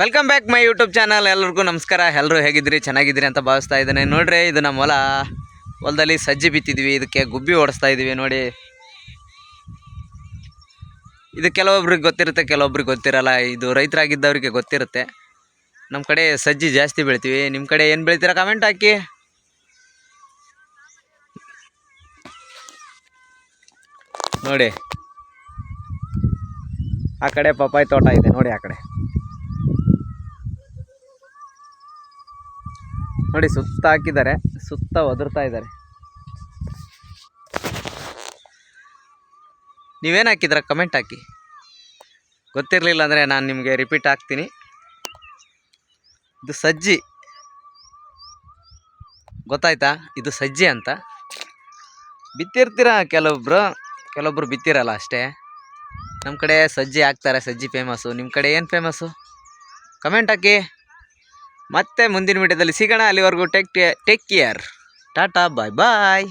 Welcome back my YouTube channel. ಎಲ್ಲರಿಗೂ ನಮಸ್ಕಾರ. ಎಲ್ಲರೂ ಹೇಗಿದ್ರಿ? ಚೆನ್ನಾಗಿದ್ರಿ ಅಂತ ಭಾವಿಸ್ತಾ ಇದ್ದೇನೆ. ನೋಡ್ರಿ, ಇದು ನಮ್ಮ ಹೊಲದಲ್ಲಿ ಸಜ್ಜಿ ಬಿತ್ತಿದ್ವಿ. ಇದಕ್ಕೆ ಗುಬ್ಬಿ ಓಡಿಸ್ತಾ ಇದ್ದೀವಿ ನೋಡಿ. ಇದು ಕೆಲವೊಬ್ರಿಗೆ ಗೊತ್ತಿರುತ್ತೆ, ಕೆಲವೊಬ್ರಿಗೆ ಗೊತ್ತಿರಲ್ಲ. ಇದು ರೈತರಾಗಿದ್ದವ್ರಿಗೆ ಗೊತ್ತಿರುತ್ತೆ. ನಮ್ಮ ಕಡೆ ಸಜ್ಜಿ ಜಾಸ್ತಿ ಬೆಳಿತೀವಿ. ನಿಮ್ಮ ಕಡೆ ಏನು ಬೆಳಿತೀರಾ ಕಮೆಂಟ್ ಹಾಕಿ. ನೋಡಿ, ಆ ಕಡೆ ಪಪ್ಪಾಯಿ ತೋಟ ಇದೆ ನೋಡಿ. ಆ ಕಡೆ ನೋಡಿ, ಸುತ್ತ ಹಾಕಿದ್ದಾರೆ, ಸುತ್ತ ಒದರ್ತಾ ಇದ್ದಾರೆ. ನೀವೇನು ಹಾಕಿದ್ರ ಕಮೆಂಟ್ ಹಾಕಿ. ಗೊತ್ತಿರಲಿಲ್ಲ ಅಂದರೆ ನಾನು ನಿಮಗೆ ರಿಪೀಟ್ ಹಾಕ್ತೀನಿ. ಇದು ಸಜ್ಜಿ, ಗೊತ್ತಾಯ್ತಾ? ಇದು ಸಜ್ಜಿ ಅಂತ. ಬಿತ್ತಿರ್ತೀರ ಕೆಲವೊಬ್ರು ಬಿತ್ತಿರಲ್ಲ ಅಷ್ಟೇ. ನಮ್ಮ ಕಡೆ ಸಜ್ಜಿ ಹಾಕ್ತಾರೆ, ಸಜ್ಜಿ ಫೇಮಸ್ಸು. ನಿಮ್ಮ ಕಡೆ ಏನು ಫೇಮಸ್ಸು ಕಮೆಂಟ್ ಹಾಕಿ. ಮತ್ತೆ ಮುಂದಿನ ವಿಡಿಯೋದಲ್ಲಿ ಸಿಗೋಣ. ಅಲ್ಲಿವರೆಗೂ ಟೇಕ್ ಕೇರ್. ಟಾಟಾ, ಬಾಯ್ ಬಾಯ್.